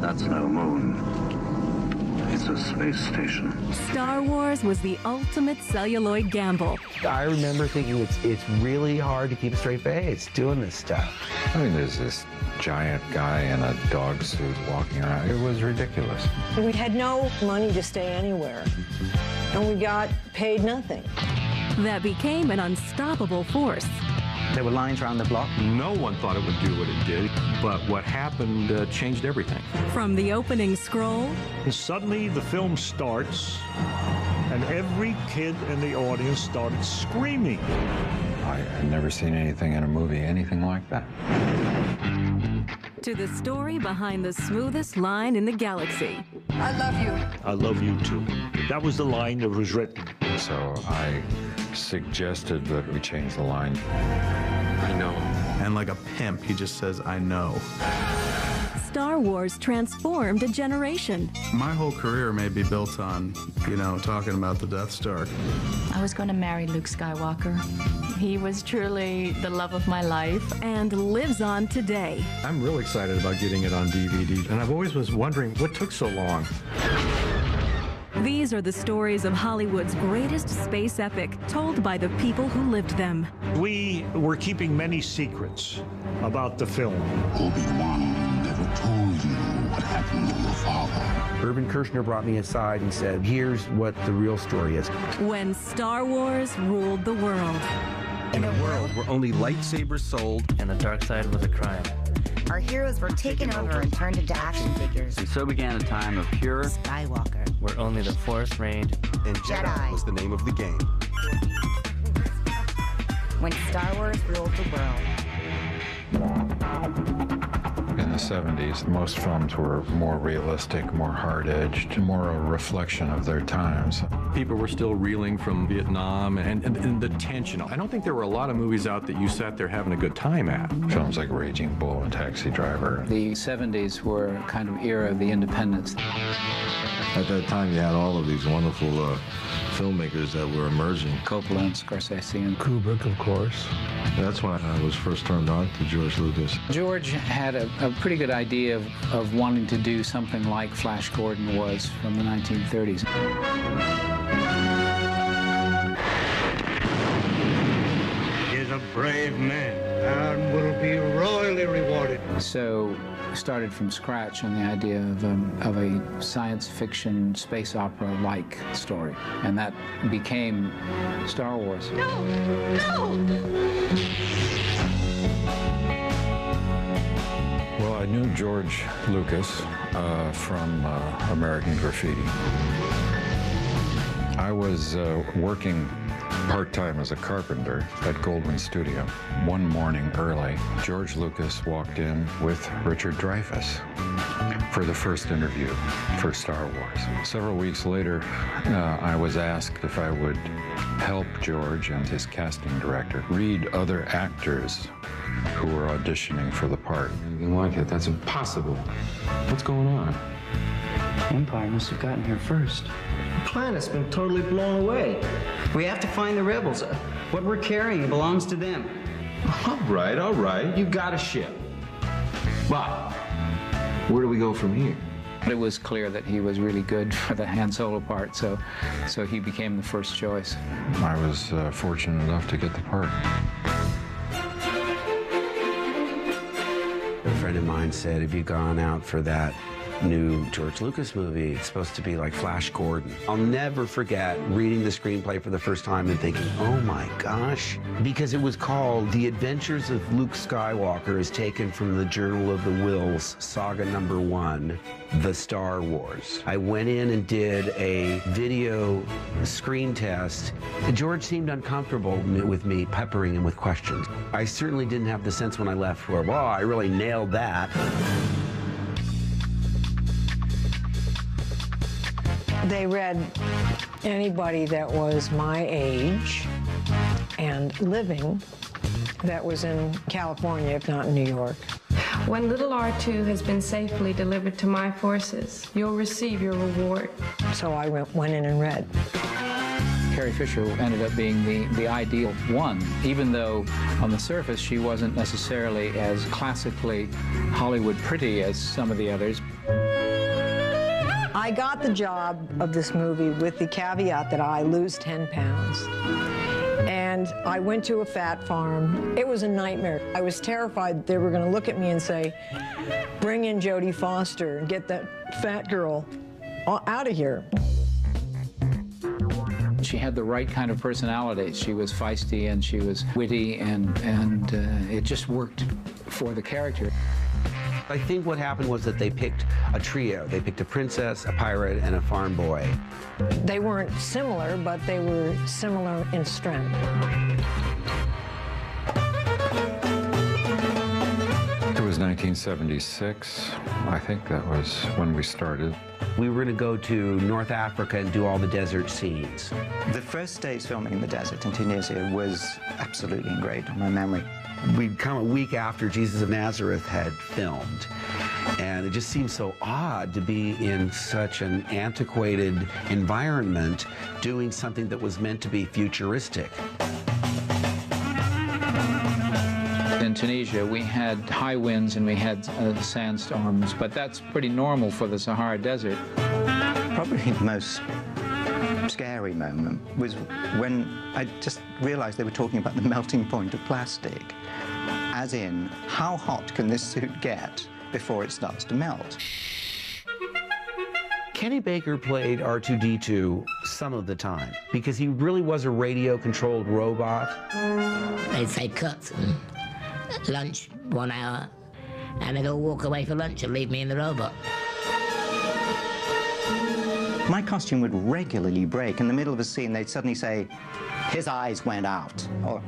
That's no moon. It's a space station. Star Wars was the ultimate celluloid gamble. I remember thinking it's really hard to keep a straight face doing this stuff. I mean, there's this giant guy in a dog suit walking around. It was ridiculous. We had no money to stay anywhere, and we got paid nothing. That became an unstoppable force. There were lines around the block. No one thought it would do what it did, but what happened changed everything. From the opening scroll. And suddenly the film starts, and every kid in the audience started screaming. I had never seen anything in a movie, anything like that. To the story behind the smoothest line in the galaxy. I love you. I love you too. That was the line that was written. So I suggested that we change the line. I know. And like a pimp, he just says, I know. Star Wars transformed a generation. My whole career may be built on, talking about the Death Star. I was going to marry Luke Skywalker. He was truly the love of my life. And lives on today. I'm real excited about getting it on DVD, and I've always was wondering what took so long. These are the stories of Hollywood's greatest space epic, told by the people who lived them. We were keeping many secrets about the film. Obi-Wan never told you what happened to your father. Irvin Kershner brought me aside and said, here's what the real story is. When Star Wars ruled the world. In a world where only lightsabers sold and the dark side was a crime. Our heroes were taken over and turned into action figures. And so began a time of pure Skywalker. Where only the Force reigned. And Jedi was the name of the game. When Star Wars ruled the world. In the 70s, most films were more realistic, more hard-edged, more a reflection of their times. People were still reeling from Vietnam and the tension. I don't think there were a lot of movies out that you sat there having a good time at. Films like Raging Bull and Taxi Driver. The 70s were kind of era of the independents. At that time, you had all of these wonderful filmmakers that were emerging. Coppola and Scorsese and Kubrick, of course. That's when I was first turned on to George Lucas. George had a pretty good idea of wanting to do something like Flash Gordon was from the 1930s. He is a brave man and will be royally rewarded. So started from scratch on the idea of a science fiction space opera-like story, and that became Star Wars. No! No! Well, I knew George Lucas from American Graffiti. I was working part-time as a carpenter at Goldwyn Studio. One morning early, George Lucas walked in with Richard Dreyfuss for the first interview for Star Wars. Several weeks later, I was asked if I would help George and his casting director read other actors who were auditioning for the part. Anything like it, that's impossible. What's going on? Empire must have gotten here first. The planet's been totally blown away. We have to find the rebels. What we're carrying belongs to them. All right. You got a ship. But where do we go from here? It was clear that he was really good for the Han Solo part, so he became the first choice. I was fortunate enough to get the part. A friend of mine said, have you gone out for that new George Lucas movie? It's supposed to be like Flash Gordon. I'll never forget reading the screenplay for the first time and thinking, oh my gosh, because it was called The Adventures of Luke Skywalker is taken from the Journal of the Whills, Saga #1, The Star Wars. I went in and did a video screen test. George seemed uncomfortable with me peppering him with questions. I certainly didn't have the sense when I left where, wow, I really nailed that. They read anybody that was my age and living that was in California, if not in New York. When little R2 has been safely delivered to my forces, you'll receive your reward. So I went in and read. Carrie Fisher ended up being the ideal one, even though on the surface she wasn't necessarily as classically Hollywood pretty as some of the others. I got the job of this movie with the caveat that I lose 10 pounds. And I went to a fat farm. It was a nightmare. I was terrified they were going to look at me and say, bring in Jodie Foster and get that fat girl out of here. She had the right kind of personality. She was feisty and she was witty, and it just worked for the character. I think what happened was that they picked a trio. They picked a princess, a pirate, and a farm boy. They weren't similar, but they were similar in strength. It was 1976. I think that was when we started. We were going to go to North Africa and do all the desert scenes. The first day's filming in the desert in Tunisia was absolutely engraved in my memory. We'd come a week after Jesus of Nazareth had filmed, and it just seemed so odd to be in such an antiquated environment doing something that was meant to be futuristic. In Tunisia, we had high winds and we had sandstorms, but that's pretty normal for the Sahara Desert. Probably the most scary moment was when I just realized they were talking about the melting point of plastic. As in, how hot can this suit get before it starts to melt? Kenny Baker played R2-D2 some of the time because he really was a radio-controlled robot. They'd say cut, lunch 1 hour, and they'd all walk away for lunch and leave me in the robot. My costume would regularly break. In the middle of a scene, they'd suddenly say, his eyes went out, or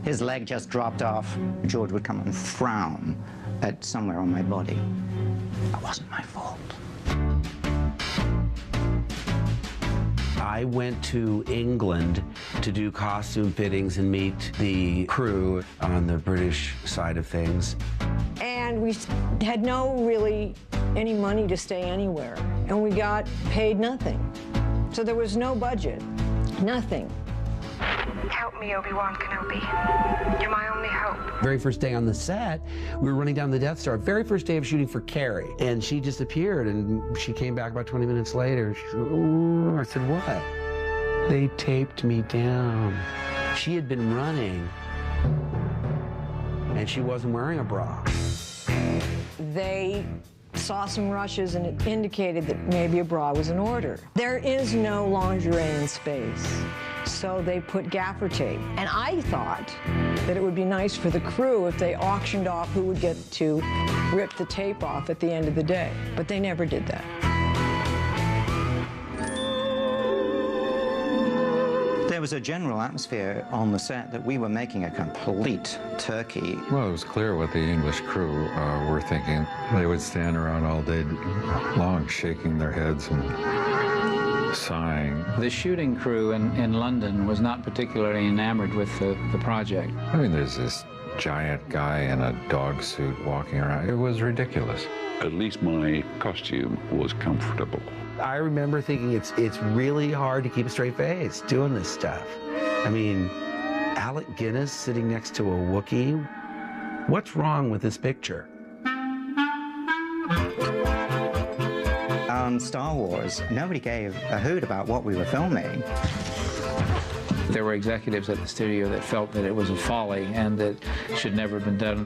his leg just dropped off. George would come and frown at somewhere on my body. That wasn't my fault. I went to England to do costume fittings and meet the crew on the British side of things. And we had any money to stay anywhere. And we got paid nothing. So there was no budget, nothing. Help me, Obi-Wan Kenobi. You're my only hope. Very first day on the set, we were running down the Death Star. Very first day of shooting for Carrie. And she disappeared, and she came back about 20 minutes later. She said, ooh. I said, what? They taped me down. She had been running, and she wasn't wearing a bra. They saw some rushes, and it indicated that maybe a bra was in order. There is no lingerie in space. So they put gaffer tape. And I thought that it would be nice for the crew if they auctioned off who would get to rip the tape off at the end of the day. But they never did that. There was a general atmosphere on the set that we were making a complete turkey. Well, it was clear what the English crew were thinking. They would stand around all day long shaking their heads and sighing. The shooting crew in London was not particularly enamored with the project. I mean, there's this giant guy in a dog suit walking around. It was ridiculous. At least my costume was comfortable. I remember thinking it's really hard to keep a straight face doing this stuff. I mean, Alec Guinness sitting next to a Wookiee. What's wrong with this picture? On Star Wars, nobody gave a hoot about what we were filming. There were executives at the studio that felt that it was a folly and that it should never have been done.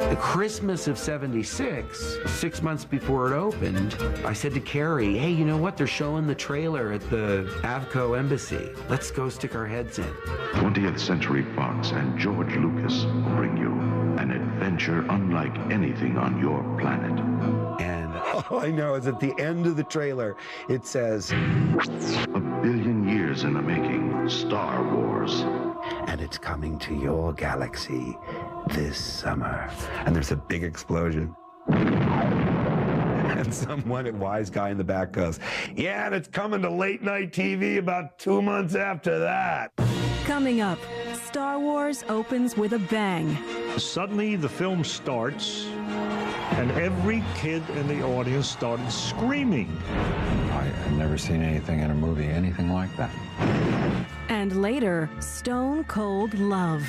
The Christmas of '76, 6 months before it opened, I said to Carrie, hey, you know what? They're showing the trailer at the Avco embassy. Let's go stick our heads in. 20th Century Fox and George Lucas bring you an adventure unlike anything on your planet. And all I know is at the end of the trailer, it says, 1 billion years in the making, Star Wars. And it's coming to your galaxy this summer. And there's a big explosion. And some wise guy in the back goes, yeah, and it's coming to late night TV about 2 months after that. Coming up, Star Wars opens with a bang. Suddenly the film starts, and every kid in the audience started screaming. I had never seen anything in a movie, anything like that. And later, stone cold love.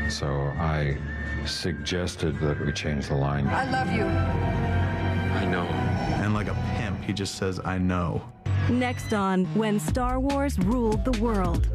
So I suggested that we change the line. I love you. I know. And like a pimp, he just says, I know. Next on When Star Wars Ruled the World.